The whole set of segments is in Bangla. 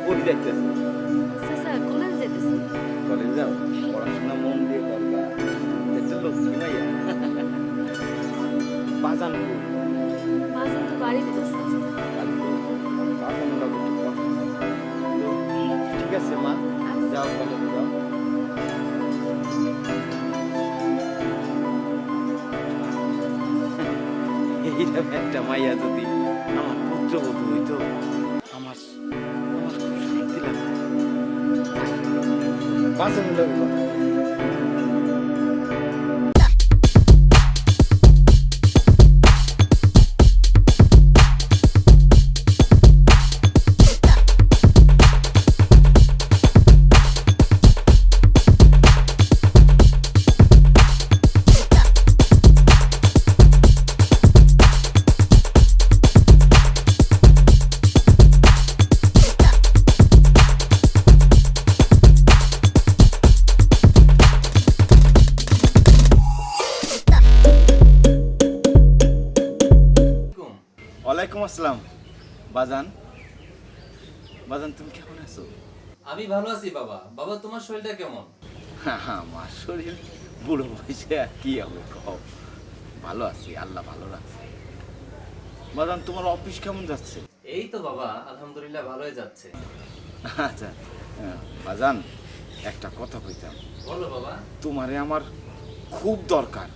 কই যাইতেছ? চাচা কলেজ যেতেছি। কলেজ যাও? পড়াশোনা মন দিয়ে করবা। একটা লক্ষ্মী মাইয়া। বাজান কই? বাজার তো বাড়িতে গেছে। বাজান লাগে একটু কথা। তো ঠিক আছে মা, যাও কলেজ যাও। এইরকম একটা মাইয়া যদি আমার পুত্রবধূ হইতো, আমার আমার খুব শান্তি লাগতো। বাজানোর লাগে কথা। ওয়ালাইকুম আসসালাম। বাজান, বাজান তুমি কেমন আছো? আমি ভালো আছি বাবা। বাবা তোমার শরীরটা কেমন? হ্যাঁ, আমার শরীর বুড়ো বয়সে আর কি হবে কও। ভালো আছি, আল্লাহ ভালো রাখছে। বাজান তোমার অফিস কেমন যাচ্ছে? এই তো বাবা আলহামদুলিল্লাহ ভালোই যাচ্ছে। আচ্ছা বাজান, একটা কথা কইতাম। বলো বাবা। তোমারে আমার খুব দরকার,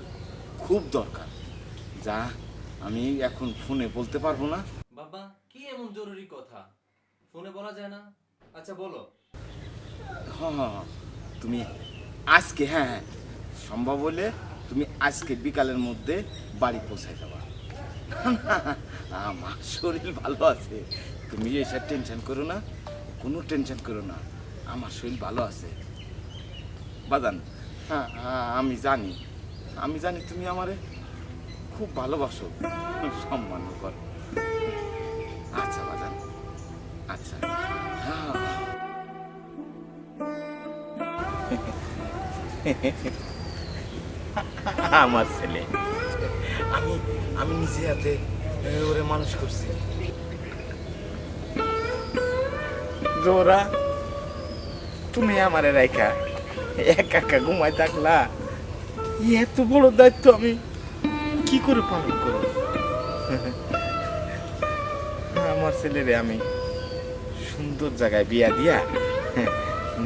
খুব দরকার। যা আমি এখন ফোনে বলতে পারবো না। বাবা কি এমন জরুরি কথা ফোনে বলা যায় না? আচ্ছা বলো। হ্যাঁ, তুমি আজকে, হ্যাঁ হ্যাঁ সম্ভব হলে তুমি আজকে বিকালের মধ্যে বাড়ি পৌঁছায় যাবা। আমার শরীর ভালো আছে, তুমি এসব টেনশন করো না, কোনো টেনশন করো না, আমার শরীর ভালো আছে। বাজান, হ্যাঁ আমি জানি, আমি জানি তুমি আমারে খুব ভালোবাসো, সম্মান করো। আচ্ছা বাজান, আচ্ছা হ্যাঁ। আমার ছেলে, আমি আমি নিজে হাতে ওরে মানুষ করছি। জোরা তুমি আমারে রাইখা একা একা ঘুমাই থাকলা, এত বড় দায়িত্ব আমি কি করে পালন করব? আমার ছেলেরে আমি সুন্দর জায়গায় বিয়া দিয়া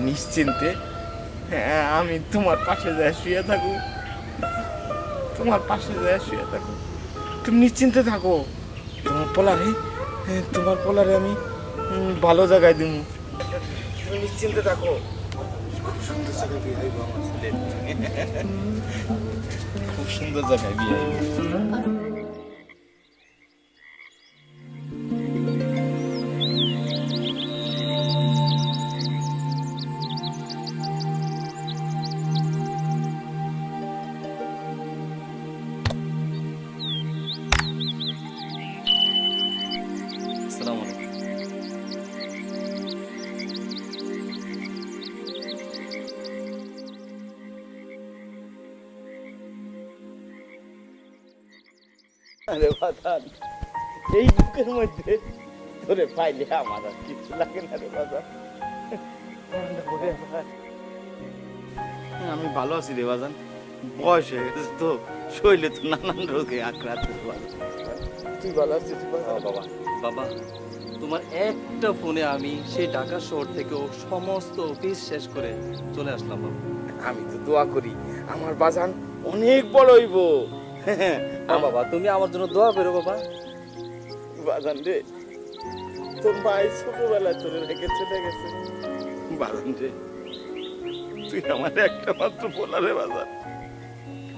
নিশ্চিন্তে আমি তোমার পাশে যায় শুয়ে থাকো, তোমার পাশে যায় শুয়ে থাকো, তুমি নিশ্চিন্তে থাকো। তোমার পোলারে আমি ভালো জায়গায় দিব, তুমি নিশ্চিন্তে থাকো। খুব সুন্দর জায়গায় বিয়ে হইব আমার ছেলে, খুব সুন্দর জায়গায় বিয়ে হইব। আসসালামু আলাইকুম। আরে বাজান, এই বুকের মধ্যে তোরে পাইলে আমার আর কিছু লাগে না রে বাজান। আমি ভালো আছি রে বাজান, বয়স হয়ে গেছে তো, শরীরে তো নানান রোগে আক্রান্ত। তুই ভালো আছিস বাবা? বাবা তোমার একটা ফোনে আমি সেই ঢাকা শহর থেকেও সমস্ত অফিস শেষ করে চলে আসলাম বাবা। আমি তো দোয়া করি আমার বাজান অনেক বড় হইব। বাবা তুমি আমার জন্য দোয়া করো বাবা। বাজান রে, তোর ভাই ছোটবেলায় তোরে রেখে চলে গেছে। বাজান রে, তুই আমার একটা মাত্র পোলা রে বাজান,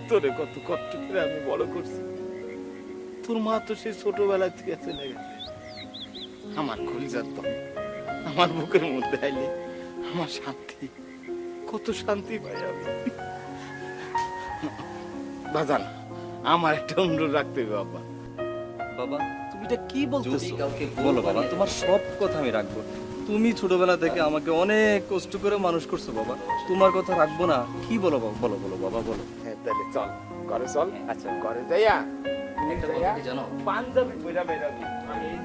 তোরে কত কষ্ট করে আমি বড় করছি। তোর মা তো সেই ছোটবেলায় থেকে চলে গেছে। আমার কলিজার দম আমার বুকের মধ্যে আইলে আমার শান্তি, কত শান্তি পাই আমি। বাজান, আমার একটা অনুরোধ রাখতে হবে বাবা। বাবা তুমি এটা কি বলতেছো? বলো বাবা, তোমার সব কথা আমি রাখবো। তুমি ছোটবেলা থেকে আমাকে অনেক কষ্ট করে মানুষ করছো বাবা, তোমার কথা রাখবো না? কি বলো বাবা, বলো বলো বাবা বলো। হ্যাঁ তাহলে চল ঘরে চল। আচ্ছা ঘরে যাইয়া একটা কথা কি জানো? পাঞ্জাবি পয়রা বেরাবি। আমি এই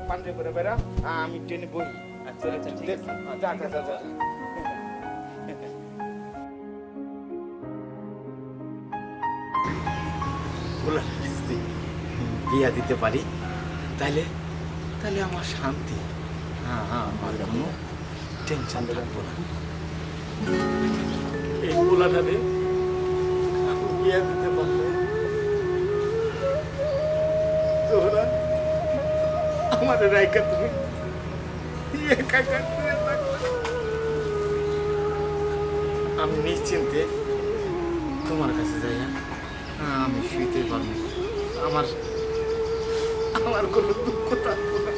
পাঞ্জে করে বেড়া, আমি ট্রেনে বসি। আচ্ছা আচ্ছা ঠিক আছে যা যা যা যা। বিয়া দিতে পারি তাহলে তাহলে আমার শান্তি। হ্যাঁ হ্যাঁ, আমার কোনো টেনশন থাকবো না। এই পোলাটারে আমি বিয়া দিতে পারলে তোরা আমার রাইকা তুমি একা একা করে থাকবে। আমি নিশ্চিন্তে তোমার কাছে যাই। আমি শুইতে পারবো, আমার আমার কোনো দুঃখ থাকবো না।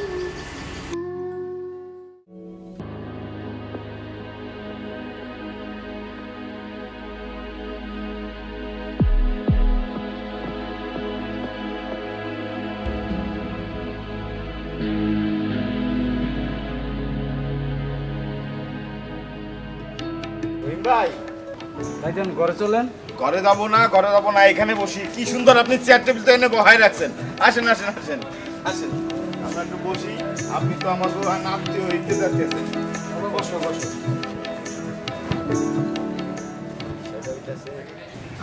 ভাই ভাইজান ঘরে চলেন। ঘরে যাবো না, ঘরে যাবো না, এখানে বসি। কি সুন্দর আপনি চেয়ার টেবিল তো এনে বহাই রাখছেন। আসেন আসেন আসেন আসেন, আমরা একটু বসি। আপনি তো আমাকে নামতে হইতে যাচ্ছেন। বসো বসো।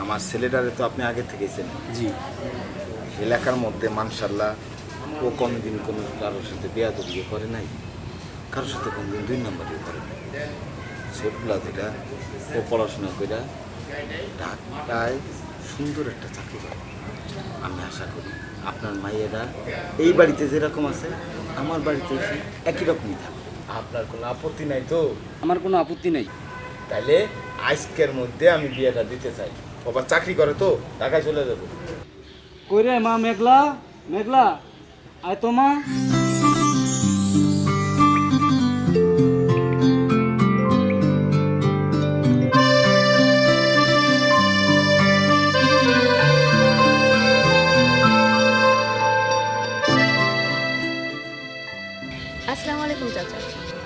আমার ছেলেটারে তো আপনি আগে থেকেই চেনেন। জি। এলাকার মধ্যে মানশাল্লাহ ও কোনোদিন কোনো কারোর সাথে বেয়াদবি করে নাই, কারোর সাথে কোনোদিন দুই নম্বরই করে নাই। সেগুলা যেটা ও পড়াশোনা করে ঢাকায় সুন্দর একটা চাকরি করে। আমি আশা করি আপনার মাইয়েরা এই বাড়িতে যেরকম আছে আমার বাড়িতে এসে একই রকমই থাকবে। আপনার কোনো আপত্তি নাই তো? আমার কোনো আপত্তি নেই। তাইলে আজকের মধ্যে আমি বিয়েটা দিতে চাই। বাবা চাকরি করে তো, ঢাকায় চলে যাবো। কই রে মা মেঘলা, মেঘলা আয় তো মা। আসসালামু আলাইকুম চাচা।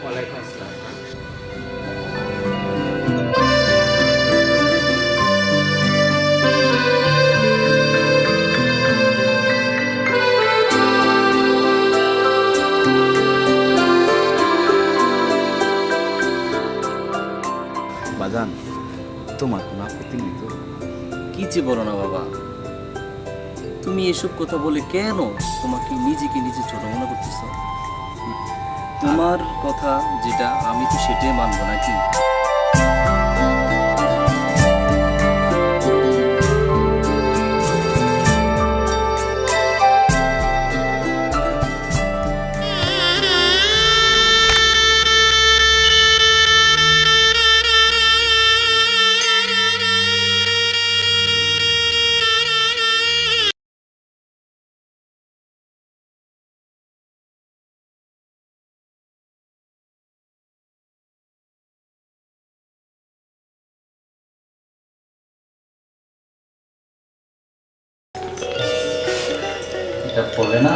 ওয়ালাইকুম আসসালাম। বাজান, তোমার কোনো আপত্তি নেই তো? কি যে বলো না বাবা, তুমি এসব কথা বলে কেন তোমাকে নিজেকে নিজে ছোট মনে করতেছো? তোমার কথা যেটা আমি তো সেটাই মানবো নাকি? এটা পড়লে না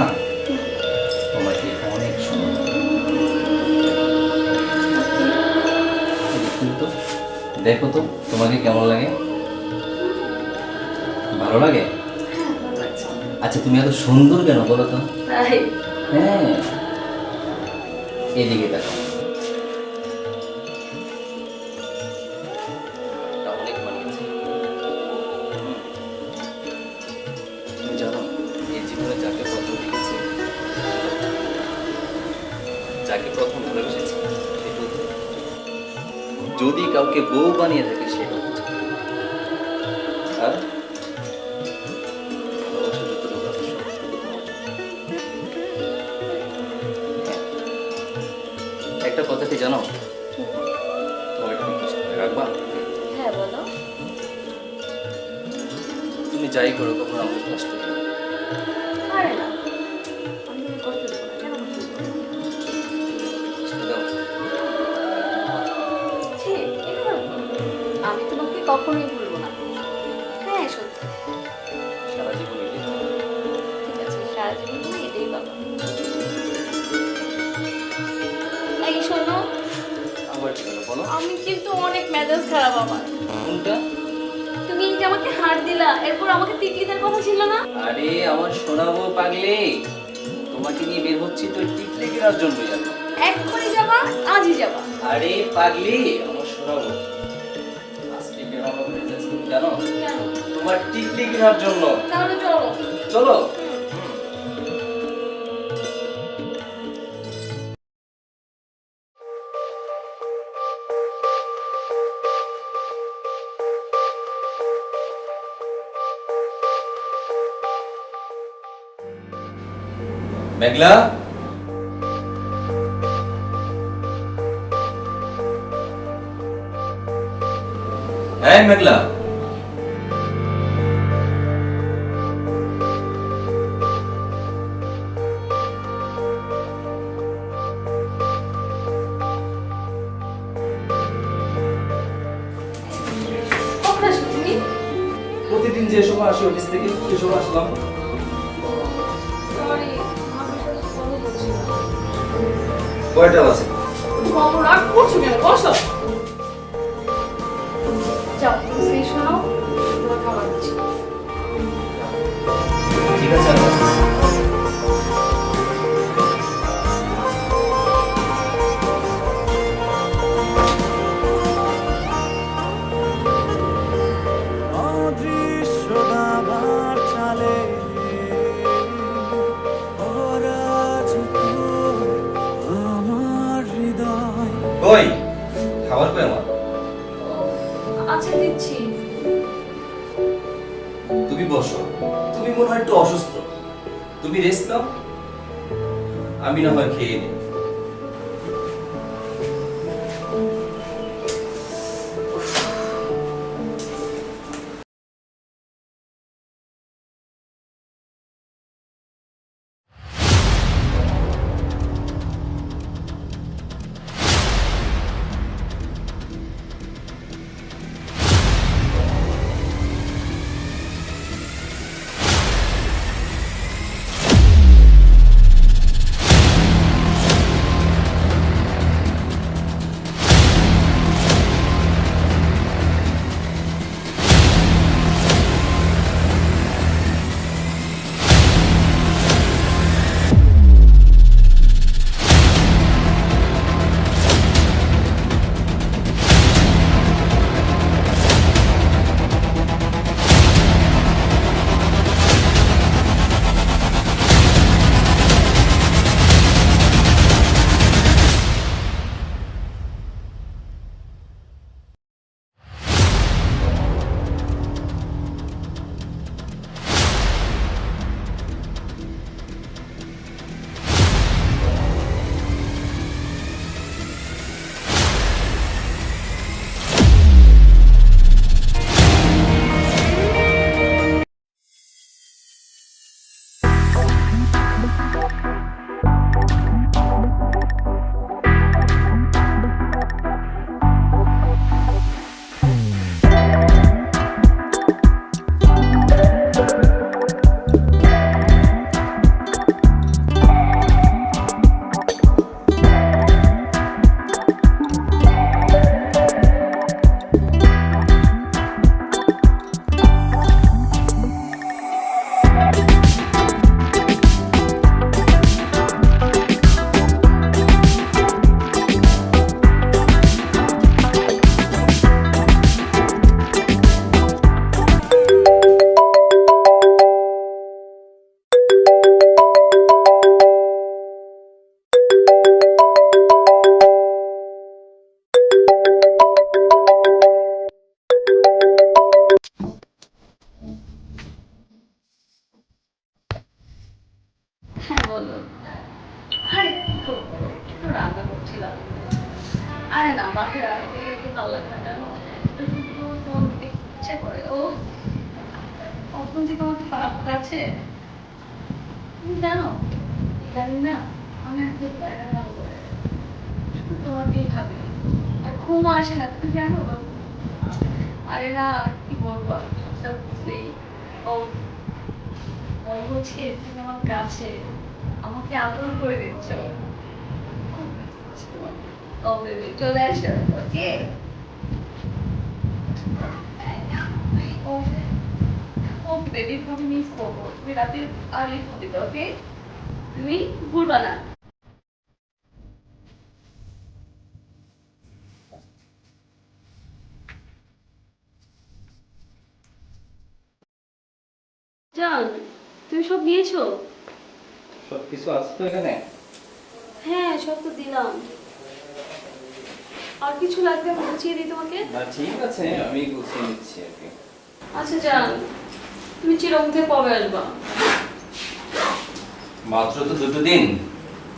তোমাকে অনেক সুন্দর কিন্তু দেখো তো তোমাকে কেমন লাগে? ভালো লাগে? আচ্ছা তুমি এত সুন্দর কেন বলো তো? হ্যাঁ, এদিকে দেখো। এটা অনেক মানিয়েছে। তুমি জানো এই জীবনে যাকে প্রথম দেখেছি, যাকে প্রথম ভালোবেসেছি, যদি কাউকে বউ বানিয়ে থাকে সে হচ্ছে আর ভালোবাসা যতটুকু আছে সব শুধু তোমার জন্য। হ্যাঁ, একটা কথা কি জানো? তোমাকে তুমি কষ্ট করে রাখবা? হ্যাঁ বলো। তুমি যাই করো কখনো আমাকে কষ্ট দিও না। আরে না, আমি তোমাকে কষ্ট দেবো না। কেন কষ্ট দেবো? কষ্ট দাও। ছি, এভাবে বলো। আমি তোমাকে কখনোই ভুলবো না। হ্যাঁ সত্যি। সারা জীবন এটাই করো। ঠিক আছে, সারা জীবন তুমি এটাই পাবা। এই শোনো, আবার কি হলো বলো? আমি কিন্তু অনেক মেজাজ খারাপ আমার। কোনটা? তুমি যে আমাকে হার দিলা, এরপর আমাকে তিতলিদের কথা ছিল না? আরে আমার শোনাবো পাগলি, তোমার তোমাকে নিয়ে বের হচ্ছি তো টিকলি কেনার জন্যই আর। এক্ষুনি যাবা, আজই যাবা। আরে পাগলি আমার শোনাবো, আজকে কেন আমাকে ডেকেছে তুমি জানো? কেন? তোমার টিকলি কেনার জন্য। তাহলে চলো। চলো। মেঘলা, এই মেঘলা, কখন আসবে তুমি? প্রতিদিন যে সময় আসি অফিস থেকে সে সময় আসলাম। সরি, আমার সাথে কথা বলছি না। কয়টা বাজে? বাবু রাগ করছো কেন? বসো। যাও, সেই শোনাও, তোমার খাবার দিচ্ছি। ঠিক আছে আমি আসছি। কই খাবার কই আমার? আচ্ছা, দিচ্ছি। তুমি বসো, তুমি মনে হয় একটু অসুস্থ, তুমি রেস্ট নাও, আমি না হয় খেয়ে নিই। হ্যাঁ, বলো। আরে কি করবো, একটু রান্না করছিলাম। আরে না, বাকি রান্না একটু ভালো লাগে না, জানো? একটু ফোন দেখতে ইচ্ছে করে। ও কখন থেকে আমার খারাপ লাগছে তুমি জানো? জানি না, আমি আজকে বাইরে না করে শুধু তোমাকেই ভাবি। আর ঘুম আসে না, তুমি জানো? আরে না, কি বলবো, সব বুঝলেই ও মনে হচ্ছে তুমি আমার কাছে আমাকে আদর করে দিচ্ছ। ও বেবি, চলে আসো। ওকে, ও ও বেবি, তুমি মিস করবো, তুমি রাতে আর্লি ফোন দিতে। ওকে, তুমি ভুলবা না। জান, তুমি সব নিয়েছো? সব কিছু আছে তো এখানে? হ্যাঁ, সব তো দিলাম। আর কিছু লাগবে আমি গুছিয়ে দিই তোমাকে? না ঠিক আছে, আমি গুছিয়ে নিচ্ছি আর কি। আচ্ছা জান, তুমি চিরং থেকে কবে আসবা? মাত্র তো 2 দিন,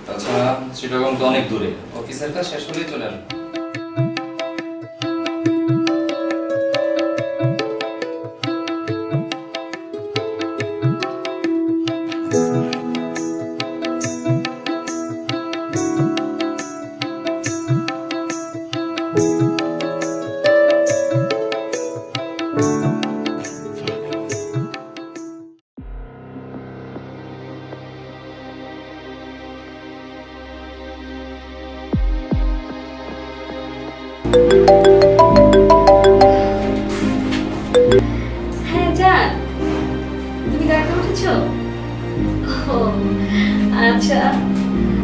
তাছাড়া চিটাগং তো অনেক দূরে, অফিসের কাজ শেষ হলেই চলে আসবো। হ্যাঁ জান, তুমি গাড়িতে উঠেছো? ও আচ্ছা।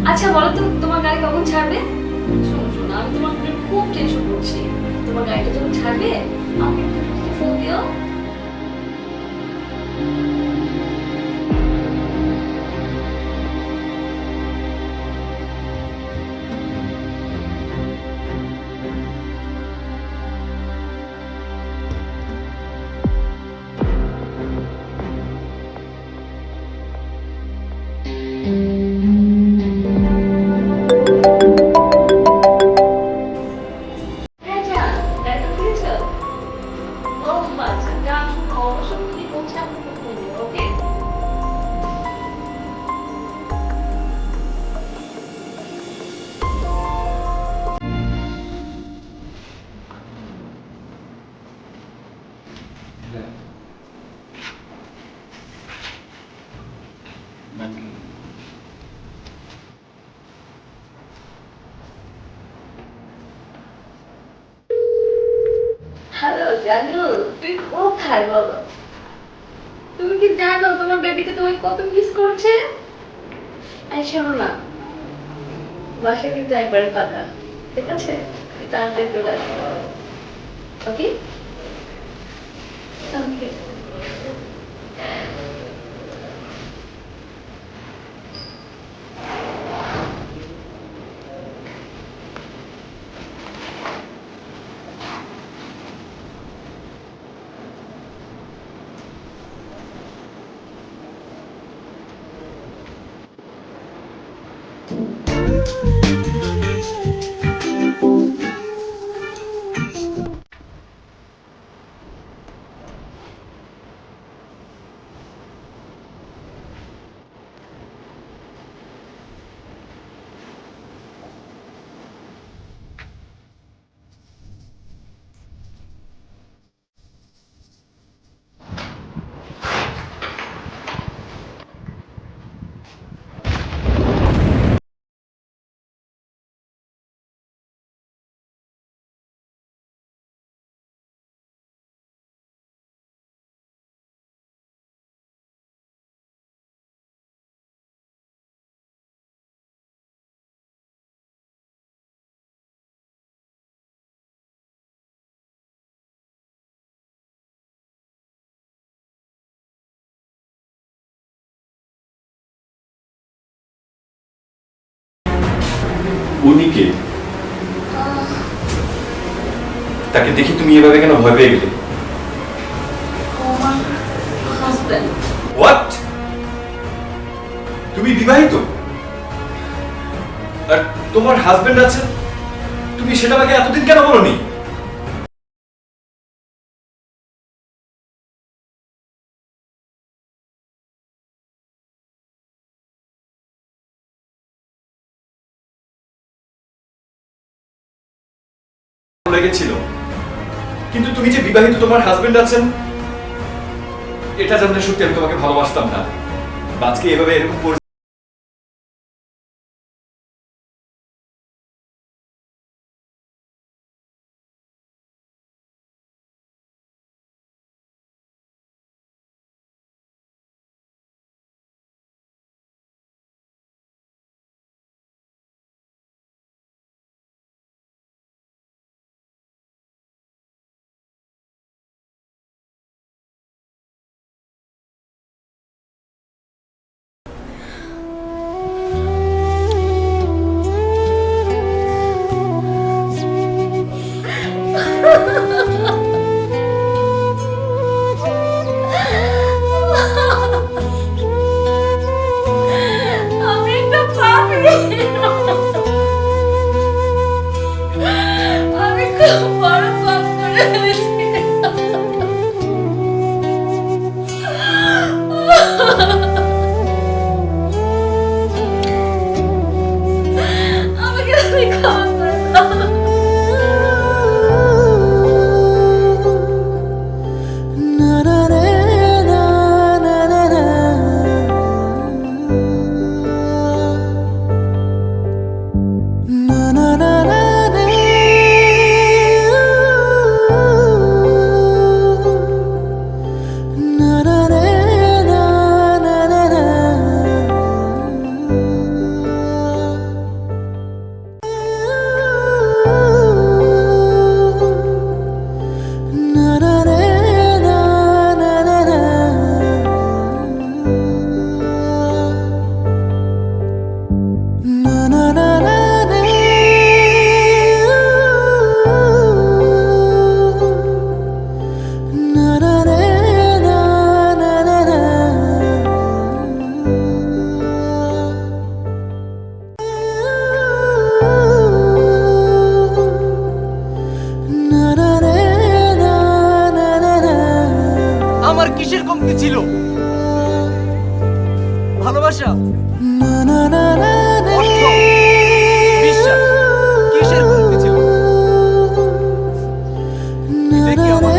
আচ্ছা বলো তো, তোমার গাড়ি কখন ছাড়বে? শোনো শোনো, আমি তোমার জন্য খুব টেনশন করছি। তোমার গাড়িটা যখন ছাড়বে আমাকে একটু ফোন দিও। হ্যাঁ জান, গাড়িটা উঠেছো? ও আচ্ছা, জান অবশ্যই তুমি পৌঁছে আমাকে ফোন দিও, ওকে? হ্যালো জানু, তুই কোথায় বলো? তুমি কি জানো তোমার বেবিটা তোমাকে কত মিস করছে? এই শোনো না, বাসায় কিন্তু একবারের কথা, ঠিক আছে? তাড়াতাড়ি চলে আসবো, ওকে? ওকে। উনি কে? তাকে দেখি তুমি এভাবে কেন ভয় পেয়ে গেলে? আমার হাজব্যান্ড। হোয়াট? তুমি বিবাহিত আর তোমার হাজবেন্ড আছে, তুমি সেটা আমাকে এতদিন কেন বলোনি? লেগেছিল, কিন্তু তুমি যে বিবাহিত, তোমার হাজবেন্ড আছেন, এটা জানলে সত্যি আমি তোমাকে ভালোবাসতাম না। আজকে এভাবে এরকম আমার কিসের কমতি ছিল? ভালোবাসা, অর্থ, বিশ্বাস, কিসের কমতি ছিল? এটা কি আমার